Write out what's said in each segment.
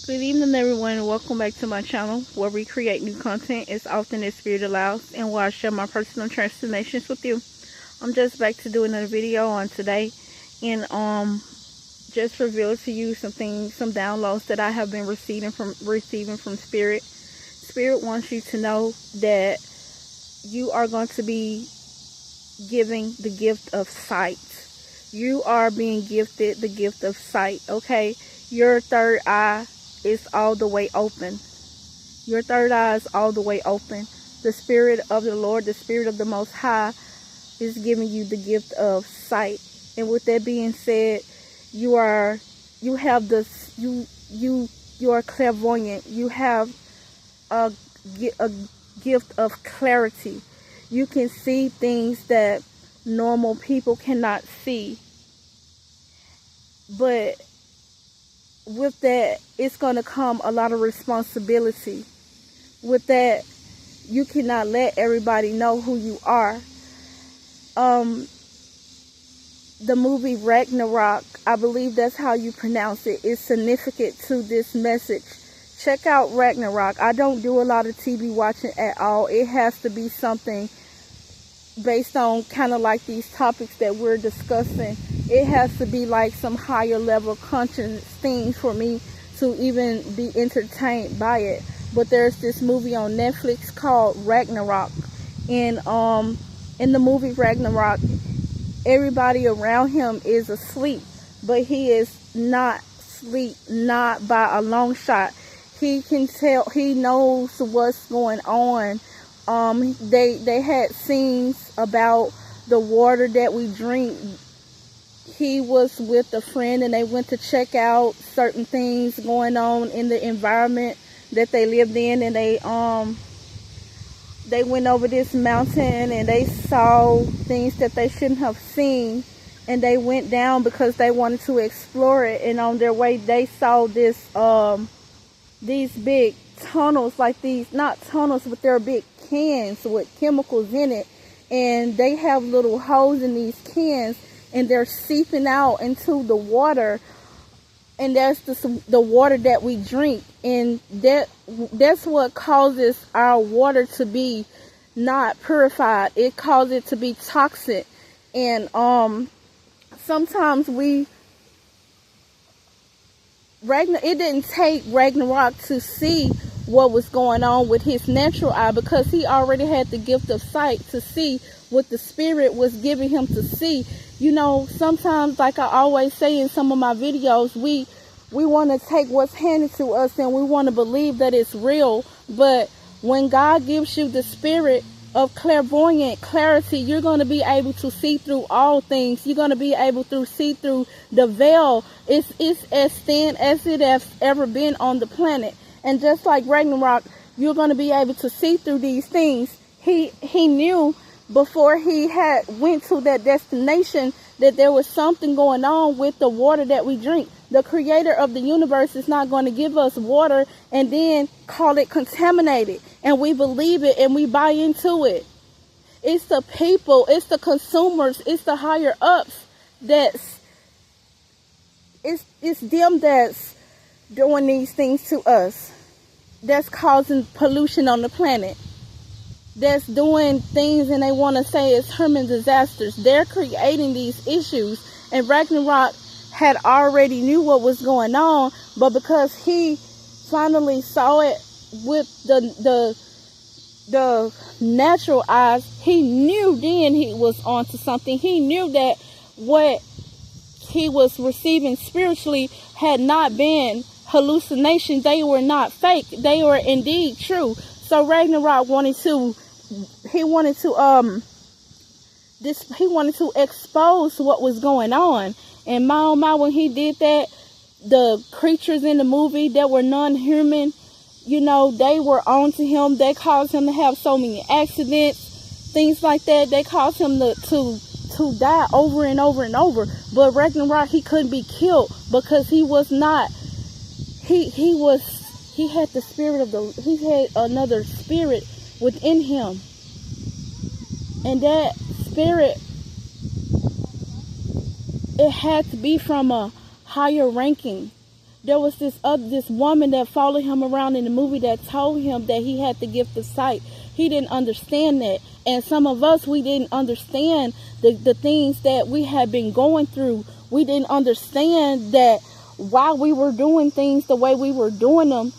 Good evening, everyone, and welcome back to my channel where we create new content as often as Spirit allows and where I share my personal transformations with you. I'm just back to do another video on today and just reveal to you some things, some downloads that I have been receiving from Spirit. Spirit wants you to know that you are going to be giving the gift of sight. You are being gifted the gift of sight, okay? Your third eye is all the way open. Your third eye is all the way open. The Spirit of the Lord, the Spirit of the Most High, is giving you the gift of sight. And with that being said, you are clairvoyant. You have a gift of clarity. You can see things that normal people cannot see. But with that, it's going to come a lot of responsibility. With that, you cannot let everybody know who you are. The movie Ragnarok, I believe that's how you pronounce it, is significant to this message. Check out Ragnarok. I don't do a lot of TV watching at all. It has to be something based on kind of like these topics that we're discussing. It has to be like some higher level conscious thing for me to even be entertained by it. But there's this movie on Netflix called Ragnarok. And in the movie Ragnarok, everybody around him is asleep, but he is not asleep, not by a long shot. He can tell, he knows what's going on. They had scenes about the water that we drink. He was with a friend and they went to check out certain things going on in the environment that they lived in, and they went over this mountain and they saw things that they shouldn't have seen, and they went down because they wanted to explore it. And on their way they saw this these big tunnels, like these, not tunnels, but they're big cans with chemicals in it, and they have little holes in these cans and they're seeping out into the water, and that's the water that we drink. And that's what causes our water to be not purified. It causes it to be toxic. And sometimes it didn't take Ragnarok to see what was going on with his natural eye, because he already had the gift of sight to see what the Spirit was giving him to see. You know, sometimes, like I always say in some of my videos, we want to take what's handed to us and we want to believe that it's real. But when God gives you the spirit of clairvoyant clarity, you're going to be able to see through all things. You're going to be able to see through the veil. It's as thin as it has ever been on the planet. And just like Ragnarok, you're going to be able to see through these things. He knew before he had went to that destination that there was something going on with the water that we drink. The creator of the universe is not going to give us water and then call it contaminated, and we believe it and we buy into it. It's the people, it's the consumers, it's the higher ups it's them that's doing these things to us, that's causing pollution on the planet, that's doing things, and they want to say it's human disasters. They're creating these issues, and Ragnarok had already knew what was going on, but because he finally saw it with the natural eyes, he knew then he was onto something. He knew that what he was receiving spiritually had not been hallucinations. They were not fake. They were indeed true. So Ragnarok wanted to expose what was going on. And my oh my, when he did that, the creatures in the movie that were non-human, you know, they were on to him. They caused him to have so many accidents, things like that. They caused him to die over and over and over. But Ragnarok, he couldn't be killed because he was not, he had the spirit of he had another spirit within him. And that spirit, it had to be from a higher ranking. There was this woman that followed him around in the movie that told him that he had the gift of sight. He didn't understand that. And some of us, we didn't understand the things that we had been going through. We didn't understand that why we were doing things the way we were doing them.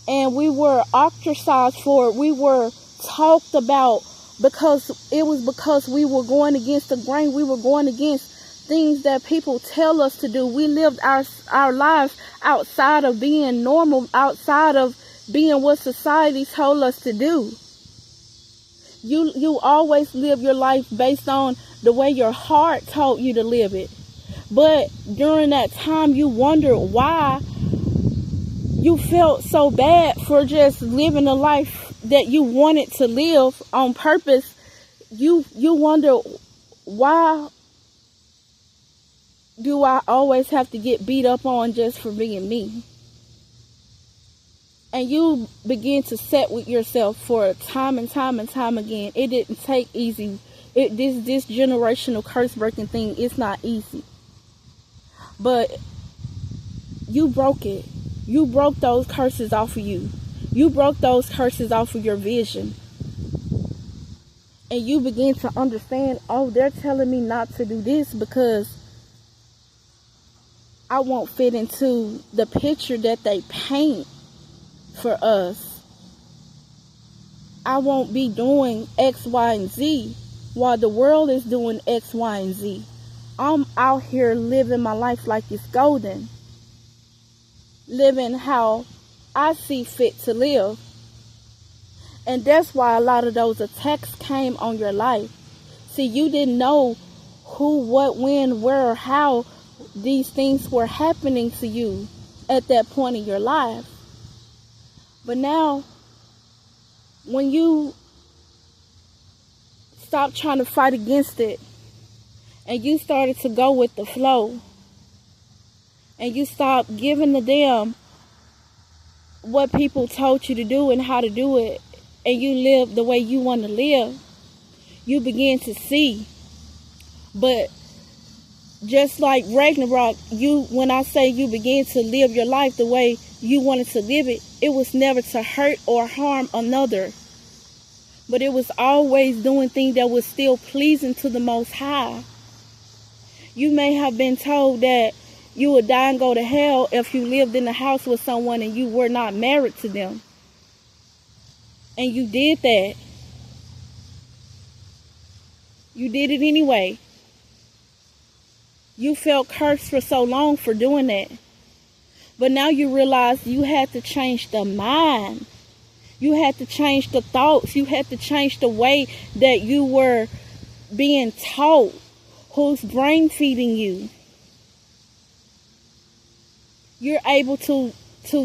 And we were ostracized for it. We were talked about because we were going against the grain. We were going against things that people tell us to do. We lived our lives outside of being normal, outside of being what society told us to do. You always live your life based on the way your heart told you to live it. But during that time, you wondered why you felt so bad for just living a life that you wanted to live on purpose. You wonder, why do I always have to get beat up on just for being me? And you begin to set with yourself for time and time and time again. It didn't take easy. This generational curse breaking thing, it's not easy. But you broke it. You broke those curses off of you. You broke those curses off of your vision. And you begin to understand, oh, they're telling me not to do this because I won't fit into the picture that they paint for us. I won't be doing X, Y, and Z while the world is doing X, Y, and Z. I'm out here living my life like it's golden. Living how I see fit to live. And that's why a lot of those attacks came on your life. See, you didn't know who, what, when, where, or how these things were happening to you at that point in your life. But now, when you stop trying to fight against it, and you started to go with the flow, and you stop giving a damn what people told you to do and how to do it, and you live the way you want to live, you begin to see. But just like Ragnarok, when I say you begin to live your life the way you wanted to live it, it was never to hurt or harm another. But it was always doing things that was still pleasing to the Most High. You may have been told that you would die and go to hell if you lived in a house with someone and you were not married to them. And you did that. You did it anyway. You felt cursed for so long for doing that. But now you realize you had to change the mind. You had to change the thoughts. You had to change the way that you were being taught. Who's brain feeding you? You're able to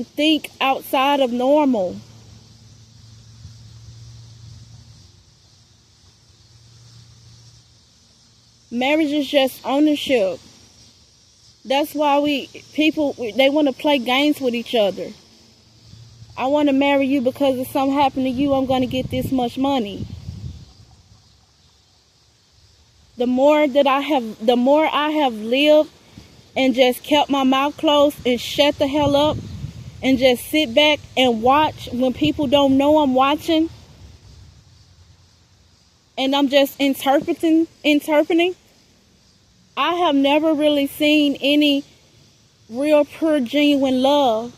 think outside of normal. Marriage is just ownership. That's why people want to play games with each other. I want to marry you because if something happened to you, I'm going to get this much money. The more I have lived and just kept my mouth closed and shut the hell up and just sit back and watch when people don't know I'm watching, and I'm just interpreting, I have never really seen any real, pure, genuine love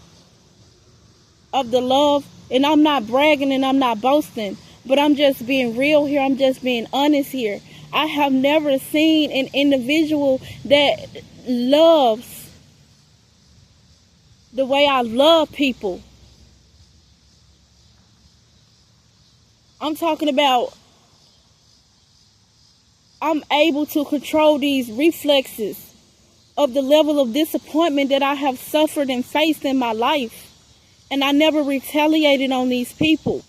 of the love. And I'm not bragging and I'm not boasting, but I'm just being real here. I'm just being honest here. I have never seen an individual that loves the way I love people. I'm talking about I'm able to control these reflexes of the level of disappointment that I have suffered and faced in my life. And I never retaliated on these people.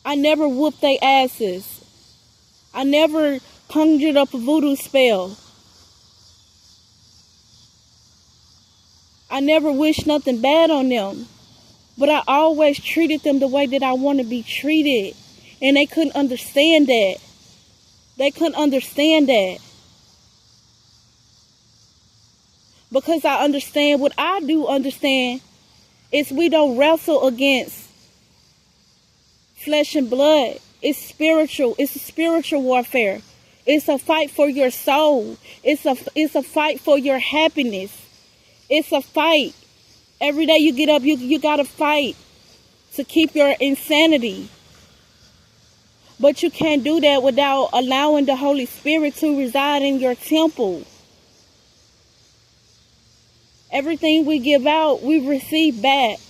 I never whooped their asses. I never conjured up a voodoo spell. I never wished nothing bad on them. But I always treated them the way that I want to be treated. And they couldn't understand that. They couldn't understand that. Because I understand, what I do understand is we don't wrestle against flesh and blood. It's spiritual. It's a spiritual warfare. It's a fight for your soul. It's a fight for your happiness. It's a fight. Every day you get up, you got to fight to keep your insanity. But you can't do that without allowing the Holy Spirit to reside in your temple. Everything we give out, we receive back.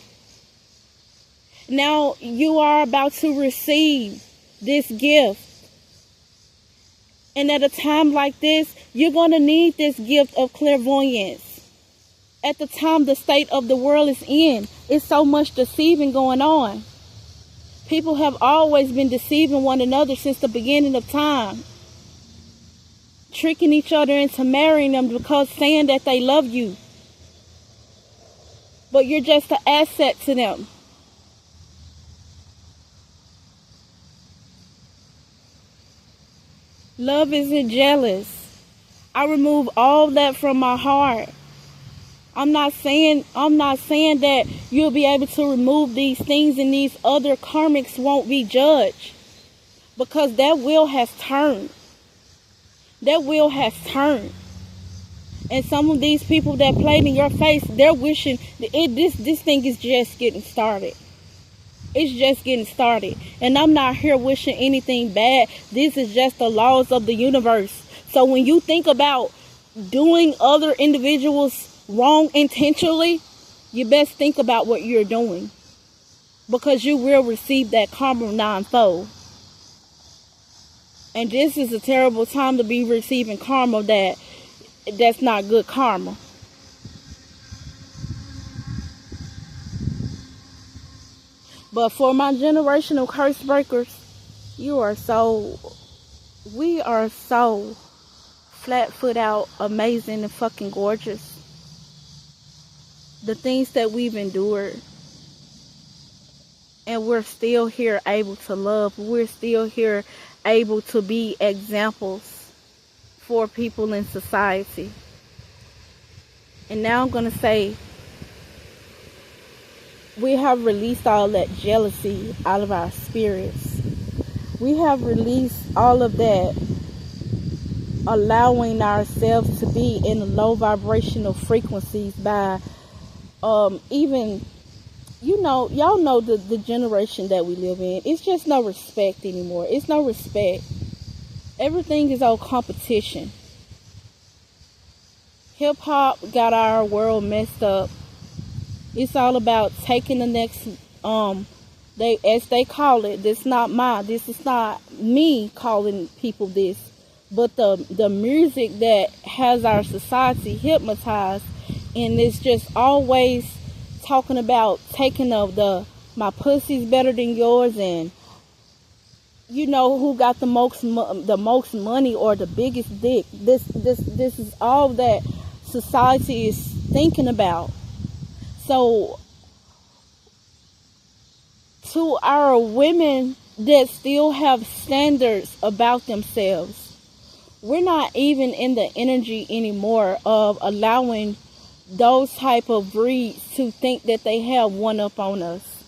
Now you are about to receive this gift. And at a time like this, you're going to need this gift of clairvoyance. At the time the state of the world is in, it's so much deceiving going on. People have always been deceiving one another since the beginning of time. Tricking each other into marrying them because saying that they love you. But you're just an asset to them. Love isn't jealous. I remove all that from my heart. I'm not saying that you'll be able to remove these things and these other karmics won't be judged. Because that wheel has turned. That wheel has turned. And some of these people that played in your face, they're wishing this thing is just getting started. It's just getting started. And I'm not here wishing anything bad. This is just the laws of the universe. So when you think about doing other individuals wrong intentionally, you best think about what you're doing. Because you will receive that karma ninefold. And this is a terrible time to be receiving karma that's not good karma. But for my generational curse breakers, we are so flat foot out, amazing and fucking gorgeous. The things that we've endured. And we're still here able to love. We're still here able to be examples for people in society. And now I'm going to say, we have released all that jealousy out of our spirits. We have released all of that, allowing ourselves to be in low vibrational frequencies by even, y'all know the generation that we live in. It's just no respect anymore. It's no respect. Everything is all competition. Hip hop got our world messed up. It's all about taking the next, as they call it, this is not me calling people this, but the music that has our society hypnotized, and it's just always talking about taking my pussy's better than yours, and who got the most money or the biggest dick. This is all that society is thinking about. So, to our women that still have standards about themselves, we're not even in the energy anymore of allowing those type of breeds to think that they have one up on us.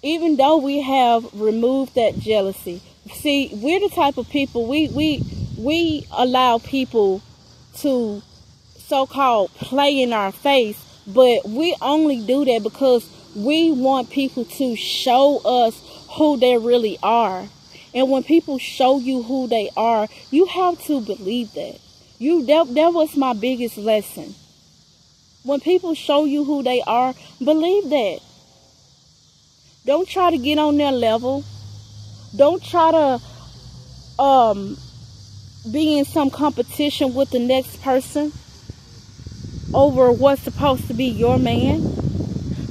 Even though we have removed that jealousy. See, we're the type of people, we allow people to so-called play in our face. But we only do that because we want people to show us who they really are. And when people show you who they are, you have to believe that. That was my biggest lesson. When people show you who they are, believe that. Don't try to get on their level. Don't try to be in some competition with the next person over what's supposed to be your man.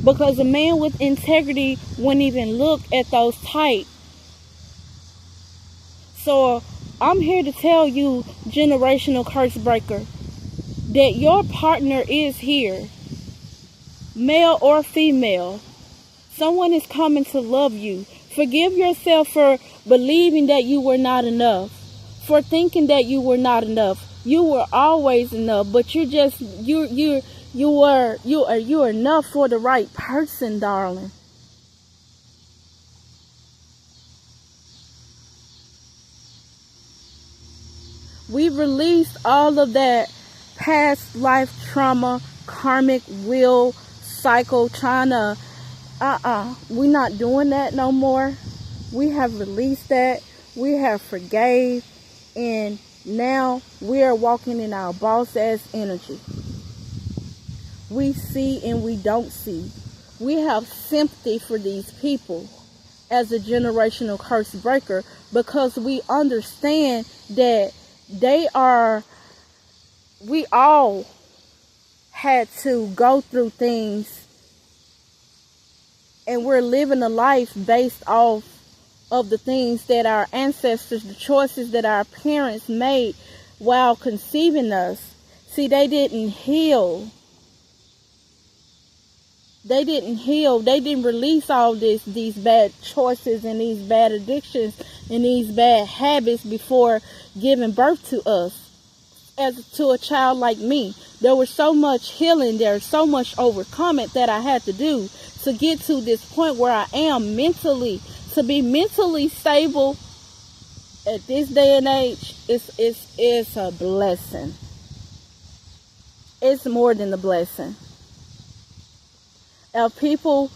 Because a man with integrity wouldn't even look at those type. So I'm here to tell you, generational curse breaker, that your partner is here, male or female. Someone is coming to love you. Forgive yourself for believing that you were not enough, for thinking that you were not enough. You were always enough, but you are enough for the right person, darling. We've released all of that past life trauma, karmic wheel cycle, trying to, we're not doing that no more. We have released that. We have forgave. And now we are walking in our boss ass energy. We see and we don't see. We have sympathy for these people as a generational curse breaker, because we understand that we all had to go through things, and we're living a life based off of the things that our ancestors, the choices that our parents made while conceiving us. See, they didn't heal. They didn't release all these bad choices and these bad addictions and these bad habits before giving birth to us. As to a child like me, there was so much healing, there's so much overcoming that I had to do to get to this point where I am mentally. To be mentally stable at this day and age is a blessing. It's more than a blessing. If people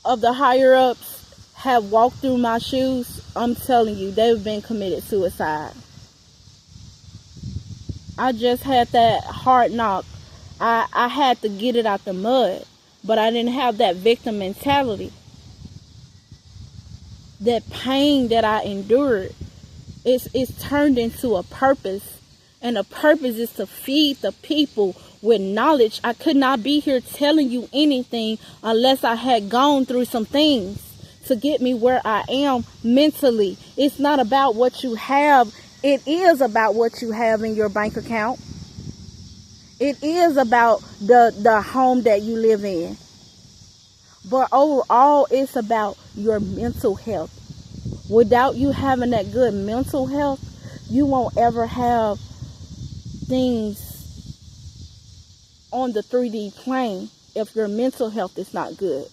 of the higher ups have walked through my shoes, I'm telling you, they've been committed suicide. I just had that hard knock. I had to get it out the mud, but I didn't have that victim mentality. That pain that I endured is turned into a purpose, and the purpose is to feed the people with knowledge. I could not be here telling you anything unless I had gone through some things to get me where I am mentally. It's not about what you have. It is about what you have in your bank account. It is about the home that you live in. But overall, it's about your mental health. Without you having that good mental health, you won't ever have things on the 3D plane if your mental health is not good.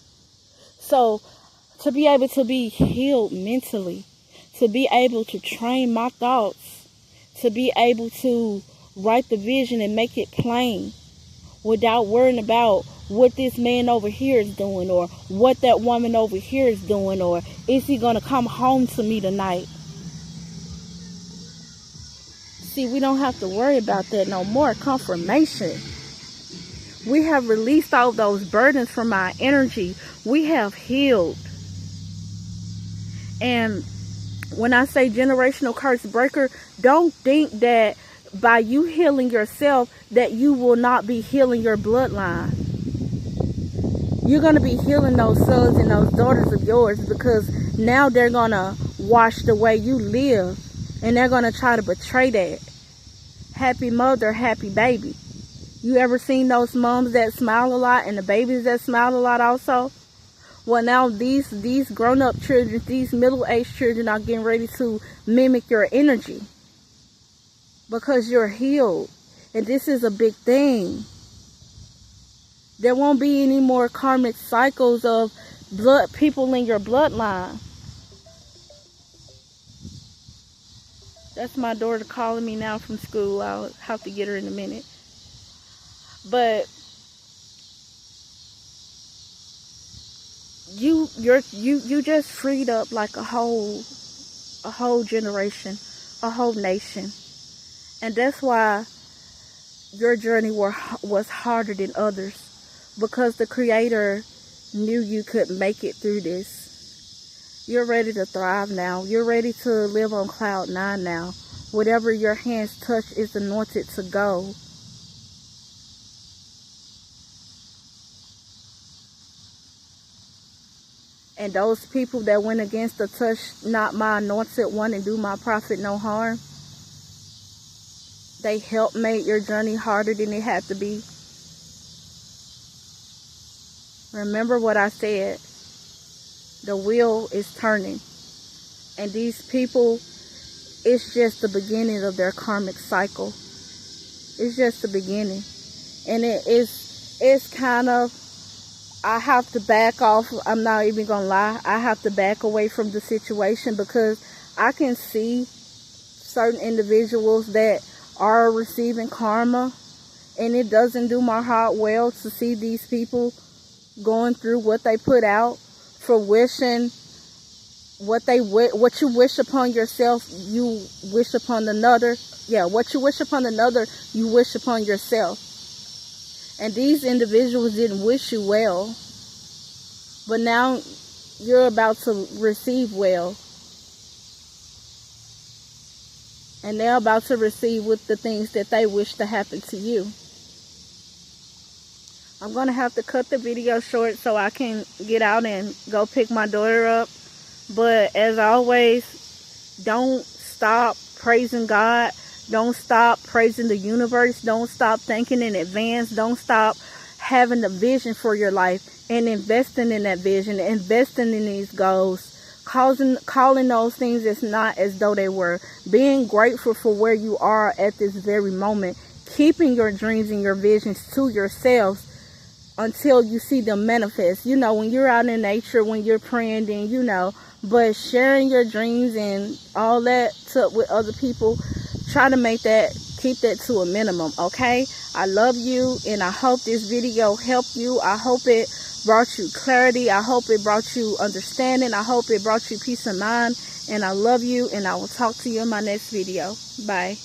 So, to be able to be healed mentally, to be able to train my thoughts, to be able to write the vision and make it plain without worrying about what this man over here is doing, or what that woman over here is doing, or is he going to come home to me tonight? See, we don't have to worry about that no more. Confirmation. We have released all those burdens from our energy. We have healed. And when I say generational curse breaker, don't think that by you healing yourself that you will not be healing your bloodline. You're going to be healing those sons and those daughters of yours, because now they're going to watch the way you live, and they're going to try to betray that. Happy mother, happy baby. You ever seen those moms that smile a lot and the babies that smile a lot also? Well, now these grown-up children, these middle-aged children are getting ready to mimic your energy, because you're healed. And this is a big thing. There won't be any more karmic cycles of people in your bloodline. That's my daughter calling me now from school. I'll have to get her in a minute. But you just freed up like a whole generation, a whole nation. And that's why your journey was harder than others, because the Creator knew you could make it through this. You're ready to thrive now. You're ready to live on cloud 9 now. Whatever your hands touch is anointed to go. And those people that went against the touch not my anointed one and do my prophet no harm, they helped make your journey harder than it had to be. Remember what I said. The wheel is turning. And these people it's just the beginning of their karmic cycle. It's just the beginning. And it's kind of, I have to back off. I'm not even gonna lie. I have to back away from the situation because I can see certain individuals that are receiving karma, and it doesn't do my heart well to see these people going through what they put out for wishing what you wish upon yourself, you wish upon another. Yeah, what you wish upon another, you wish upon yourself. And these individuals didn't wish you well, but now you're about to receive well. And they're about to receive with the things that they wish to happen to you. I'm going to have to cut the video short so I can get out and go pick my daughter up. But as always, don't stop praising God. Don't stop praising the universe. Don't stop thinking in advance. Don't stop having a vision for your life and investing in that vision, investing in these goals. Calling those things as not as though they were. Being grateful for where you are at this very moment. Keeping your dreams and your visions to yourselves until you see them manifest. You know, when you're out in nature, when you're praying, then you know. But sharing your dreams and all that with other people, try to keep that to a minimum, okay? I love you, and I hope this video helped you. I hope it brought you clarity. I hope it brought you understanding. I hope it brought you peace of mind. And I love you, and I will talk to you in my next video. Bye.